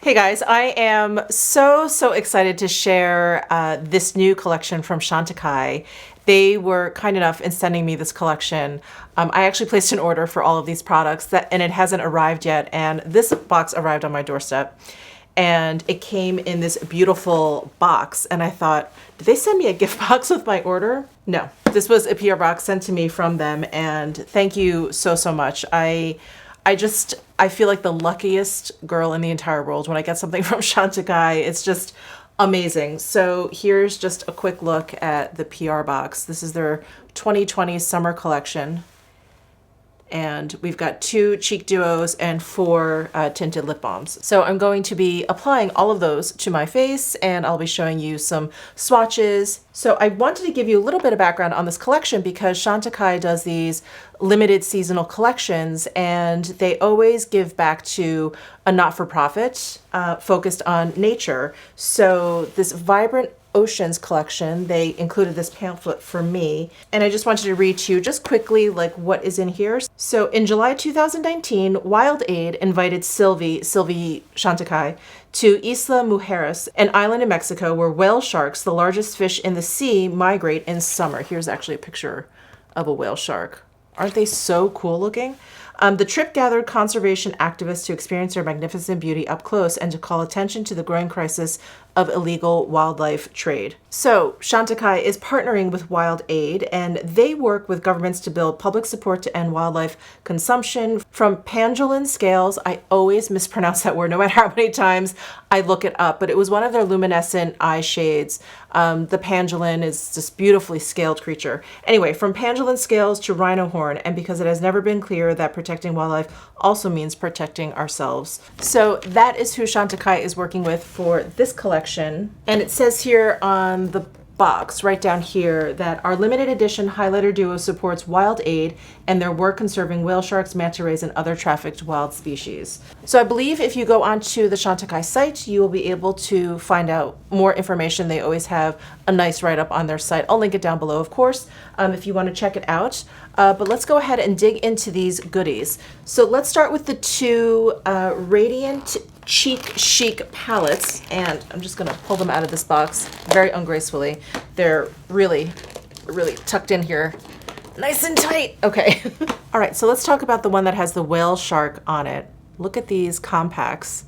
Hey guys, I am so excited to share this new collection from CHANTECAILLE. They were kind enough in sending me this collection. I actually placed an order for all of these products and it hasn't arrived yet, and this box arrived on my doorstep. And it came in this beautiful box, and I thought, did they send me a gift box with my order? No, this was a PR box sent to me from them, and thank you so much. I feel like the luckiest girl in the entire world when I get something from CHANTECAILLE. It's just amazing. So here's just a quick look at the PR box. This is their 2020 summer collection. And we've got 2 cheek duos and 4 tinted lip balms. So I'm going to be applying all of those to my face, and I'll be showing you some swatches. So I wanted to give you a little bit of background on this collection because CHANTECAILLE does these limited seasonal collections, and they always give back to a not-for-profit focused on nature. So this Vibrant Oceans collection, they included this pamphlet for me, and I just wanted to read to you just quickly like what is in here. So in July 2019, WildAid invited Sylvie CHANTECAILLE to Isla Mujeres, an island in Mexico where whale sharks, the largest fish in the sea, migrate in summer. Here's actually a picture of a whale shark. Aren't they so cool looking? The trip gathered conservation activists to experience their magnificent beauty up close and to call attention to the growing crisis of illegal wildlife trade. So CHANTECAILLE is partnering with WildAid, and they work with governments to build public support to end wildlife consumption from Pangolin scales. I always mispronounce that word no matter how many times I look it up, but it was one of their luminescent eye shades. The pangolin is this beautifully scaled creature. Anyway, from pangolin scales to rhino horn, and because it has never been clear that protecting wildlife also means protecting ourselves. So that is who CHANTECAILLE is working with for this collection. And it says here on the box right down here that our limited edition highlighter duo supports WildAid and their work conserving whale sharks, manta rays, and other trafficked wild species. So I believe if you go onto the CHANTECAILLE site, you will be able to find out more information. They always have a nice write-up on their site. I'll link it down below, of course, if you want to check it out. But let's go ahead and dig into these goodies. So let's start with the 2 Radiance Chic palettes, and I'm just gonna pull them out of this box very ungracefully. They're really tucked in here nice and tight. Okay. All right, so let's talk about the one that has the whale shark on it. Look at these compacts.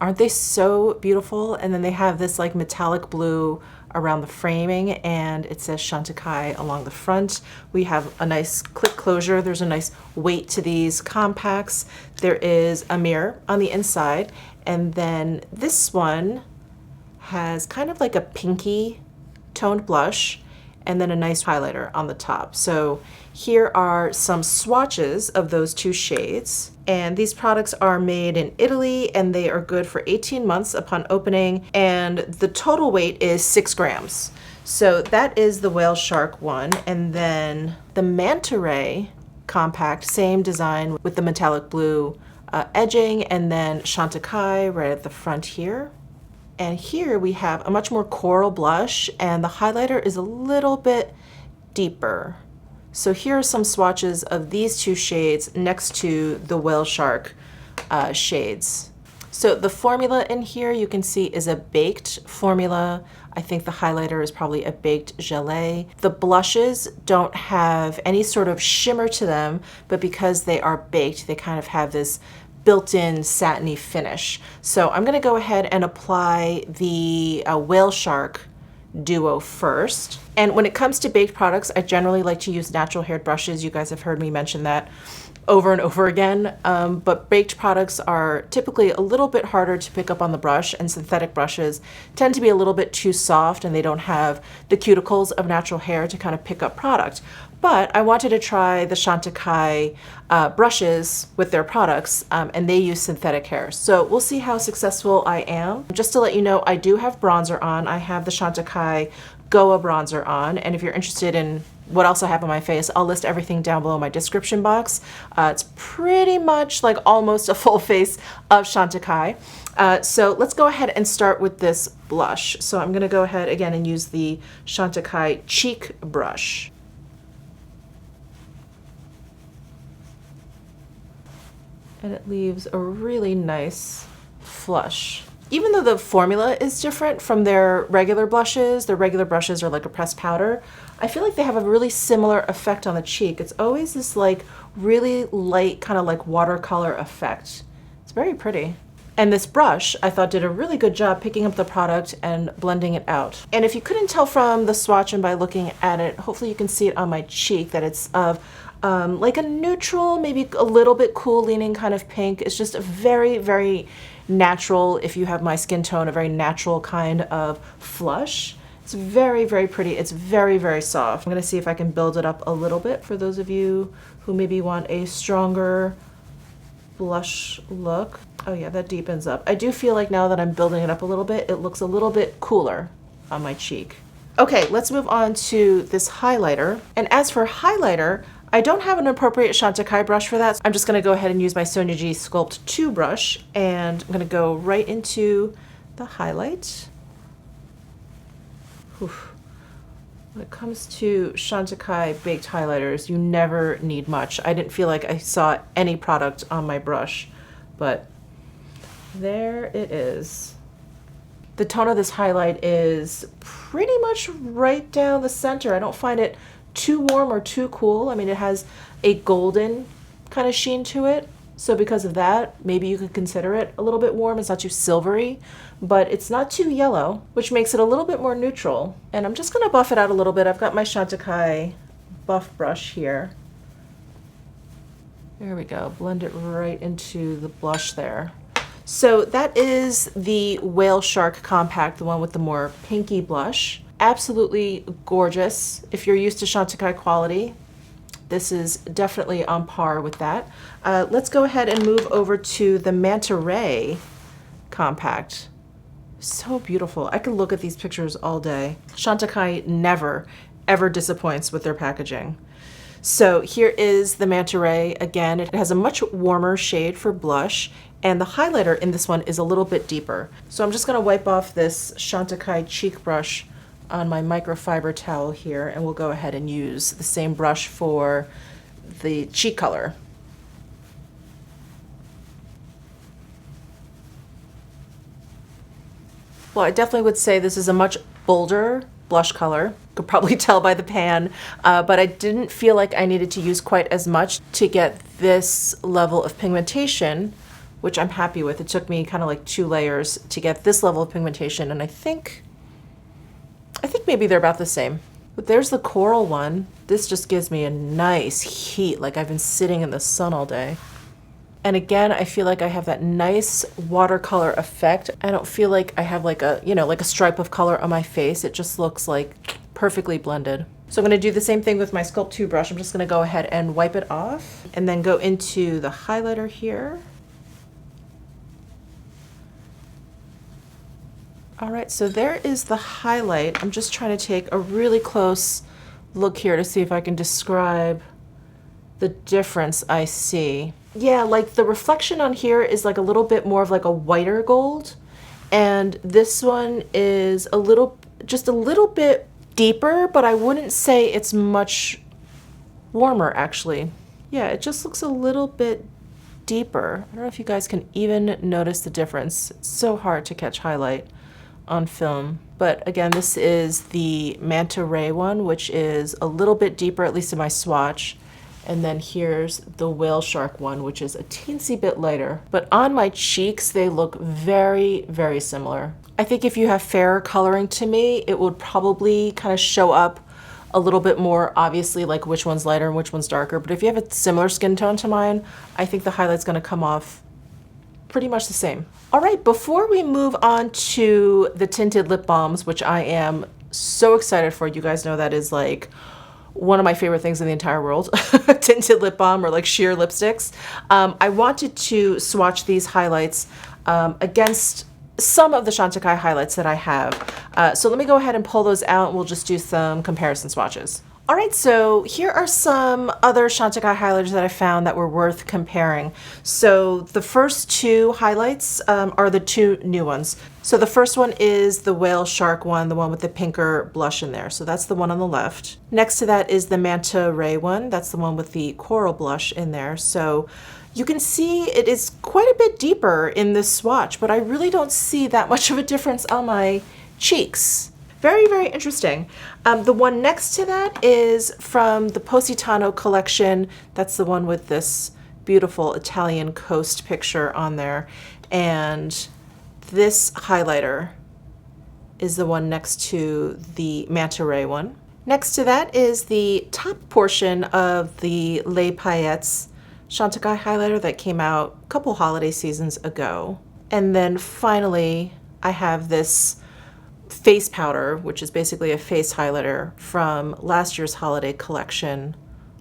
Aren't they so beautiful? And then they have this like metallic blue around the framing, and it says CHANTECAILLE along the front. We have a nice click closure. There's a nice weight to these compacts. There is a mirror on the inside, and then this one has kind of like a pinky toned blush and then a nice highlighter on the top. So here are some swatches of those 2 shades. And these products are made in Italy, and they are good for 18 months upon opening. And the total weight is 6 grams. So that is the whale shark one. And then the manta ray compact, same design with the metallic blue edging, and then CHANTECAILLE right at the front here. And here we have a much more coral blush, and the highlighter is a little bit deeper. So here are some swatches of these 2 shades next to the whale shark shades. So the formula in here you can see is a baked formula. I think the highlighter is probably a baked gelée. The blushes don't have any sort of shimmer to them, but because they are baked, they kind of have this built-in satiny finish. So I'm gonna go ahead and apply the whale shark duo first. And when it comes to baked products, I generally like to use natural haired brushes. You guys have heard me mention that over and over again, but baked products are typically a little bit harder to pick up on the brush, and synthetic brushes tend to be a little bit too soft, and they don't have the cuticles of natural hair to kind of pick up product. But I wanted to try the CHANTECAILLE brushes with their products, and they use synthetic hair. So we'll see how successful I am. Just to let you know, I do have bronzer on. I have the CHANTECAILLE Goa bronzer on, and if you're interested in what else I have on my face, I'll list everything down below in my description box. It's pretty much like almost a full face of CHANTECAILLE. So let's go ahead and start with this blush. So I'm gonna go ahead again and use the CHANTECAILLE Cheek brush. And it leaves a really nice flush even though the formula is different from their regular brushes are like a pressed powder, I feel like they have a really similar effect on the cheek. It's always this like really light kind of like watercolor effect. It's very pretty. And this brush, I thought, did a really good job picking up the product and blending it out. And if you couldn't tell from the swatch and by looking at it, hopefully you can see it on my cheek that it's of like a neutral, maybe a little bit cool leaning kind of pink. It's just a very, very natural, if you have my skin tone, a very natural kind of flush. It's very, very pretty. It's very, very soft. I'm gonna see if I can build it up a little bit for those of you who maybe want a stronger blush look. Oh yeah, that deepens up. I do feel like now that I'm building it up a little bit, it looks a little bit cooler on my cheek. Okay, let's move on to this highlighter. And as for highlighter, I don't have an appropriate Chantecaille brush for that. So I'm just gonna go ahead and use my Sonia G Sculpt 2 brush, and I'm gonna go right into the highlight. Whew. When it comes to Chantecaille baked highlighters, you never need much. I didn't feel like I saw any product on my brush, but there it is. The tone of this highlight is pretty much right down the center. I don't find it too warm or too cool. I mean, it has a golden kind of sheen to it. So because of that, maybe you could consider it a little bit warm. It's not too silvery, but it's not too yellow, which makes it a little bit more neutral. And I'm just gonna buff it out a little bit. I've got my Chantecaille buff brush here. There we go, blend it right into the blush there. So that is the Whale Shark Compact, the one with the more pinky blush. Absolutely gorgeous. If you're used to Chantecaille quality, this is definitely on par with that. Let's go ahead and move over to the Manta Ray Compact. So beautiful. I could look at these pictures all day. Chantecaille never, ever disappoints with their packaging. So here is the Manta Ray. Again, it has a much warmer shade for blush, and the highlighter in this one is a little bit deeper. So I'm just gonna wipe off this Chantecaille cheek brush on my microfiber towel here, and we'll go ahead and use the same brush for the cheek color. Well, I definitely would say this is a much bolder blush color. Could probably tell by the pan, but I didn't feel like I needed to use quite as much to get this level of pigmentation, which I'm happy with. It took me kind of like 2 layers to get this level of pigmentation, and I think maybe they're about the same. But there's the coral one. This just gives me a nice heat, like I've been sitting in the sun all day. And again, I feel like I have that nice watercolor effect. I don't feel like I have like a, you know, like a stripe of color on my face. It just looks like perfectly blended. So I'm gonna do the same thing with my Sculpt 2 brush. I'm just gonna go ahead and wipe it off and then go into the highlighter here. All right, so there is the highlight. I'm just trying to take a really close look here to see if I can describe the difference I see. Yeah, like the reflection on here is like a little bit more of like a whiter gold, and this one is a little, just a little bit deeper, but I wouldn't say it's much warmer actually. Yeah, it just looks a little bit deeper. I don't know if you guys can even notice the difference. It's so hard to catch highlight on film. But again, this is the Manta Ray one, which is a little bit deeper, at least in my swatch. And then here's the Whale Shark one, which is a teensy bit lighter. But on my cheeks, they look very, very similar. I think if you have fairer coloring to me, it would probably kind of show up a little bit more obviously, like which one's lighter and which one's darker. But if you have a similar skin tone to mine, I think the highlight's gonna come off pretty much the same. All right, before we move on to the tinted lip balms, which I am so excited for, you guys know that is like one of my favorite things in the entire world, tinted lip balm or like sheer lipsticks. I wanted to swatch these highlights against some of the Chantecaille highlights that I have. So let me go ahead and pull those out and we'll just do some comparison swatches. All right, so here are some other Chantecaille highlighters that I found that were worth comparing. So the first 2 highlights are the 2 new ones. So the first one is the Whale Shark one, the one with the pinker blush in there. So that's the one on the left. Next to that is the Manta Ray one. That's the one with the coral blush in there. So You can see it is quite a bit deeper in this swatch, but I really don't see that much of a difference on my cheeks. Very, very interesting. The one next to that is from the Positano collection. That's the one with this beautiful Italian coast picture on there. And this highlighter is the one next to the Manta Ray one. Next to that is the top portion of the Les Paillettes Chantecaille highlighter that came out a couple holiday seasons ago. And then finally, I have this face powder, which is basically a face highlighter from last year's holiday collection,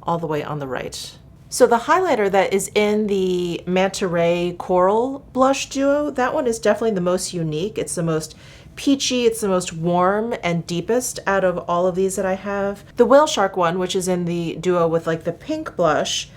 all the way on the right. So the highlighter that is in the Manta Ray Coral Blush Duo, that one is definitely the most unique. It's the most peachy, it's the most warm and deepest out of all of these that I have. The Whale Shark one, which is in the duo with like the pink blush,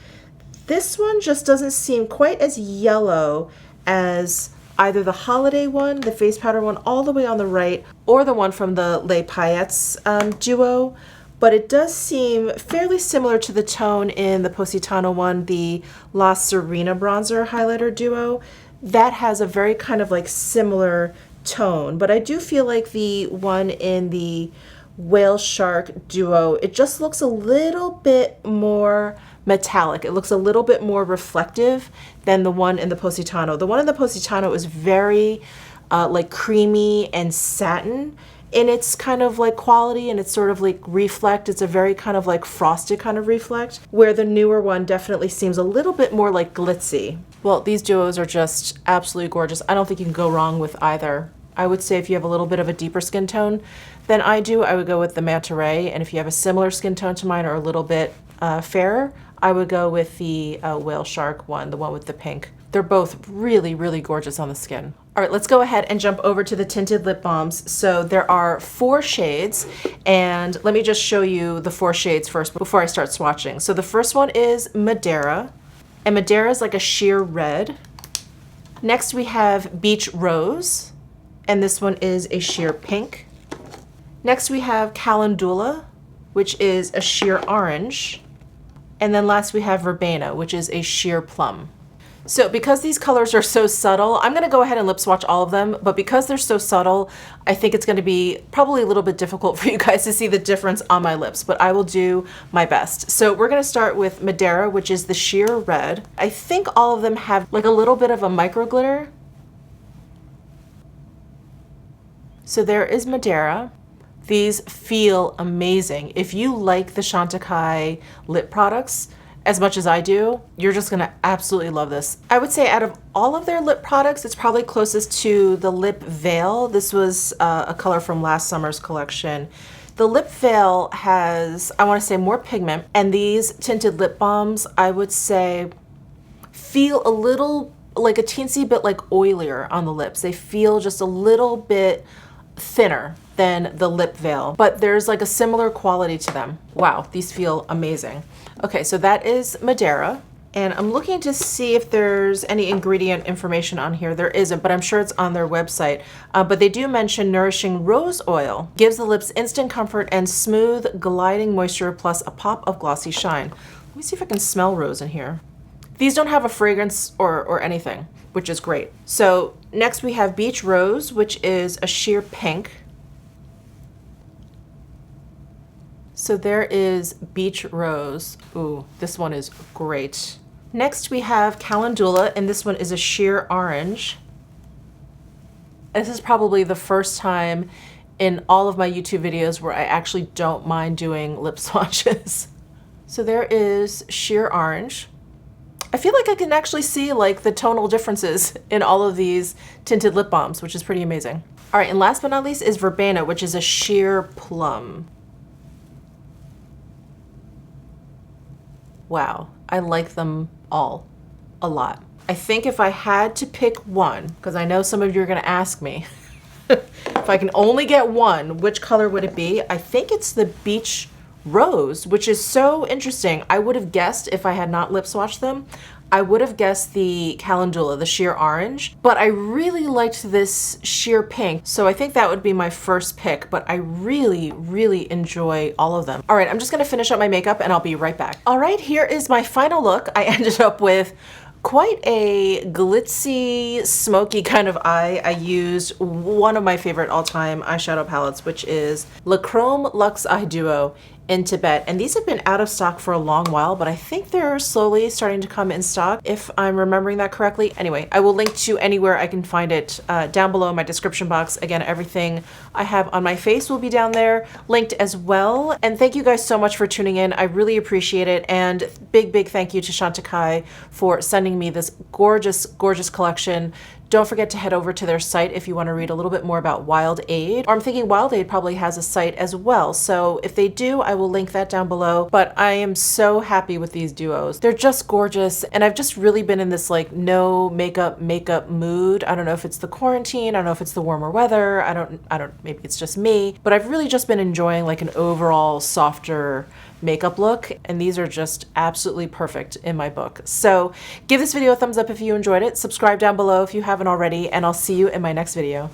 this one just doesn't seem quite as yellow as either the holiday one, the face powder one all the way on the right, or the one from the Les Paillettes duo. But it does seem fairly similar to the tone in the Positano one, the La Serena bronzer highlighter duo. That has a very kind of like similar tone, but I do feel like the one in the Whale Shark duo, it just looks a little bit more metallic. It looks a little bit more reflective than the one in the Positano. The one in the Positano is very like creamy and satin in its kind of like quality, and it's sort of like reflect. It's a very kind of like frosted kind of reflect, where the newer one definitely seems a little bit more like glitzy. Well, these duos are just absolutely gorgeous. I don't think you can go wrong with either. I would say if you have a little bit of a deeper skin tone than I do, I would go with the Manta Ray. And if you have a similar skin tone to mine or a little bit fairer, I would go with the Whale Shark one, the one with the pink. They're both really, really gorgeous on the skin. All right, let's go ahead and jump over to the tinted lip balms. So there are 4 shades, and let me just show you the 4 shades first before I start swatching. So the first one is Madeira, and Madeira is like a sheer red. Next we have Beach Rose, and this one is a sheer pink. Next we have Calendula, which is a sheer orange. And then last we have Verbena, which is a sheer plum. So because these colors are so subtle, I'm gonna go ahead and lip swatch all of them, but because they're so subtle, I think it's gonna be probably a little bit difficult for you guys to see the difference on my lips, but I will do my best. So we're gonna start with Madeira, which is the sheer red. I think all of them have like a little bit of a micro glitter. So there is Madeira. These feel amazing. If you like the Chantecaille lip products as much as I do, you're just gonna absolutely love this. I would say out of all of their lip products, it's probably closest to the Lip Veil. This was a color from last summer's collection. The Lip Veil has, I wanna say, more pigment, and these tinted lip balms, I would say, feel a little, like a teensy bit like oilier on the lips. They feel just a little bit thinner than the Lip Veil, but there's like a similar quality to them. Wow, these feel amazing. Okay, so that is Madeira, and I'm looking to see if there's any ingredient information on here. There isn't, but I'm sure it's on their website. But they do mention nourishing rose oil gives the lips instant comfort and smooth gliding moisture plus a pop of glossy shine. Let me see if I can smell rose in here. These don't have a fragrance or anything, which is great. So next we have Beach Rose, which is a sheer pink. So there is Beach Rose. Ooh, this one is great. Next we have Calendula, and this one is a sheer orange. This is probably the first time in all of my YouTube videos where I actually don't mind doing lip swatches. So there is sheer orange. I feel like I can actually see like the tonal differences in all of these tinted lip balms, which is pretty amazing. All right, and last but not least is Verbena, which is a sheer plum. Wow, I like them all a lot. I think if I had to pick one, because I know some of you are gonna ask me, if I can only get one, which color would it be? I think it's the Beach Rose, which is so interesting. I would have guessed, if I had not lip swatched them, I would have guessed the Calendula, the sheer orange, but I really liked this sheer pink. So I think that would be my first pick, but I really, really enjoy all of them. All right, I'm just gonna finish up my makeup and I'll be right back. All right, here is my final look. I ended up with quite a glitzy, smoky kind of eye. I used one of my favorite all-time eyeshadow palettes, which is Le Chrome Luxe Eye Duo in Tibet. And these have been out of stock for a long while, but I think they're slowly starting to come in stock, if I'm remembering that correctly. Anyway, I will link to anywhere I can find it down below in my description box. Again, everything I have on my face will be down there linked as well. And thank you guys so much for tuning in. I really appreciate it. And big thank you to CHANTECAILLE for sending me this gorgeous, gorgeous collection. Don't forget to head over to their site if you want to read a little bit more about WildAid. Or I'm thinking WildAid probably has a site as well. So if they do, I will link that down below. But I am so happy with these duos. They're just gorgeous. And I've just really been in this like no makeup mood. I don't know if it's the quarantine. I don't know if it's the warmer weather. I don't, maybe it's just me. But I've really just been enjoying like an overall softer makeup look, and these are just absolutely perfect in my book. So give this video a thumbs up if you enjoyed it, subscribe down below if you haven't already, and I'll see you in my next video.